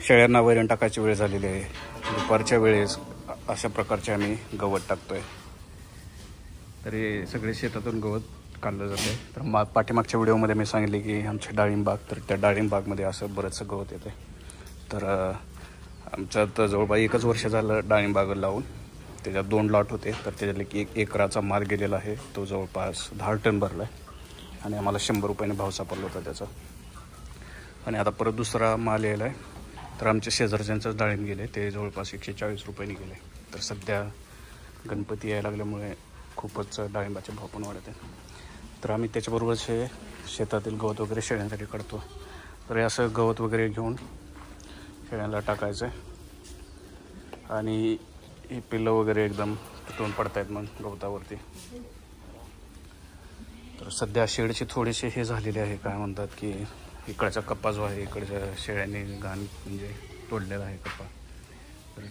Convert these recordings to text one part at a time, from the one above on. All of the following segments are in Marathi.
शेळ्यांना वैरण टाकायची वेळ झालेली आहे. दुपारच्या वेळेस अशा प्रकारचे आम्ही गवत टाकतोय. तरी सगळे शेतातून गवत काढलं जाते. तर पाठीमागच्या व्हिडिओमध्ये मी सांगितले की आमचे डाळिंब बाग, तर त्या डाळिंब बागमध्ये असं बरंचसं गवत येते. तर आमच्यात जवळपास 1 वर्ष झालं डाळिंब बाग लावून. त्याच्यात 2 लॉट होते. तर त्याच्यातले की 1 एकराचा माल गेलेला आहे. तो जवळपास 10 टन भरला आहे आणि आम्हाला 100 रुपयाने भाव सापडला होता त्याचा. आणि आता परत दुसरा माल यायला आहे. तर आमच्या शेजारच्यांचंच डाळिंब गेले, ते जवळपास 140 रुपयांनी गेले. तर सध्या गणपती यायला लागल्यामुळे खूपच डाळिंबाचे भाव पण वाढत आहे. तर आम्ही त्याच्याबरोबरच हे शेतातील गवत वगैरे शेळ्यांसाठी काढतो. तर हे असं गवत वगैरे घेऊन शेळ्यांना टाकायचं आहे. आणि हे पिल्लं वगैरे एकदम तुटून पडत आहेत मग गवतावरती. तर सध्या शेडचे थोडेसे हे झालेले आहे, काय म्हणतात की इकडचा कप्पा जो आहे, इकडच्या शेळ्यांनी घाण म्हणजे तोडलेला आहे कप्पा. तर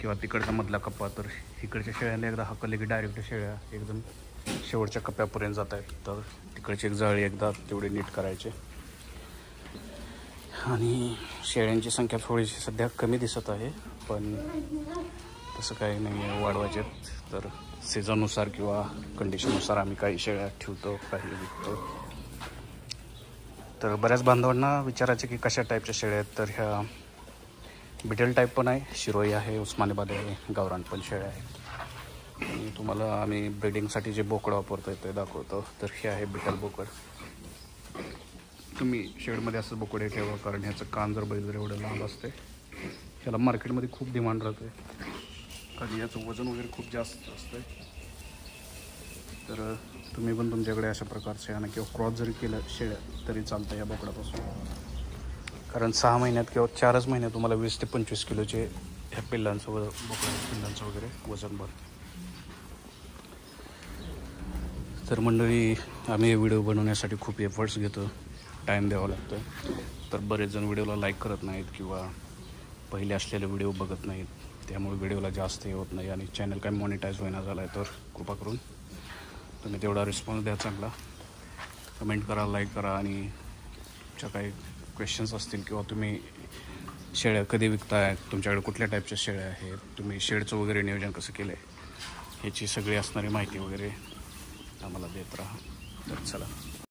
किंवा तिकडचा मधला कप्पा. तर इकडच्या शेळ्यांनी एकदा हाकलले की डायरेक्ट शेळ्या एकदम शेवटच्या कप्प्यापर्यंत जात आहेत. तर तिकडची एक जाळी एकदा तेवढे नीट करायचे. आणि शेळ्यांची संख्या थोडीशी सध्या कमी दिसत आहे, पण तसं काही नाही आहे, वाढवायचे. तर सीझननुसार किंवा कंडिशननुसार आम्ही काही शेळ्या ठेवतो, काही विकतो. तर बऱ्याच बांधवांना विचारायचे की कशा टाईपच्या शेळ्या आहेत. तर ह्या बिटल टाईप पण आहे, शिरोई आहे, उस्मानाबादी आहे, गावरान पण शेळ्या आहेत. आणि तुम्हाला आम्ही ब्रीडिंगसाठी जे बोकड वापरतो ते दाखवतो. तर हे आहे बिटल बोकड. तुम्ही शेडमध्ये असं बोकडे ठेवा, कारण ह्याचं कान जर बैल जर एवढं लांब असते, ह्याला मार्केटमध्ये खूप डिमांड राहते, कारण याचं वजन वगैरे खूप जास्त असतं. तर तुम्ही पण तुमच्याकडे अशा प्रकारचे आणा, किंवा क्रॉस जरी केलं शेळ्या तरी चालतं या बोकडापासून. कारण 6 महिन्यात किंवा 4च महिन्यात तुम्हाला 20 ते 25 किलोचे ह्या पिल्लांचं बोकडाच्या पिल्लांचं वगैरे वजन भरतं. तर मंडळी, आम्ही व्हिडिओ बनवण्यासाठी खूप एफर्ट्स घेतो, टाईम द्यावा लागतो. तर बरेच जण व्हिडिओला लाईक करत नाहीत किंवा पहिले असलेले व्हिडिओ बघत नाहीत, त्यामुळे व्हिडिओला जास्त हे होत नाही आणि चॅनल काय मॉनिटाईज होईना झाला आहे. तर कृपा करून तुम्ही तेवढा रिस्पॉन्स द्या, चांगला कमेंट करा, लाईक करा. आणि तुमच्या काही क्वेश्चन्स असतील किंवा तुम्ही शेळ्या कधी विकताय, तुमच्याकडे कुठल्या टाईपच्या शेळ्या आहेत, तुम्ही शेडचं वगैरे नियोजन कसं केलं आहे, ह्याची सगळी असणारी माहिती वगैरे आम्हाला देत राहा. तर चला.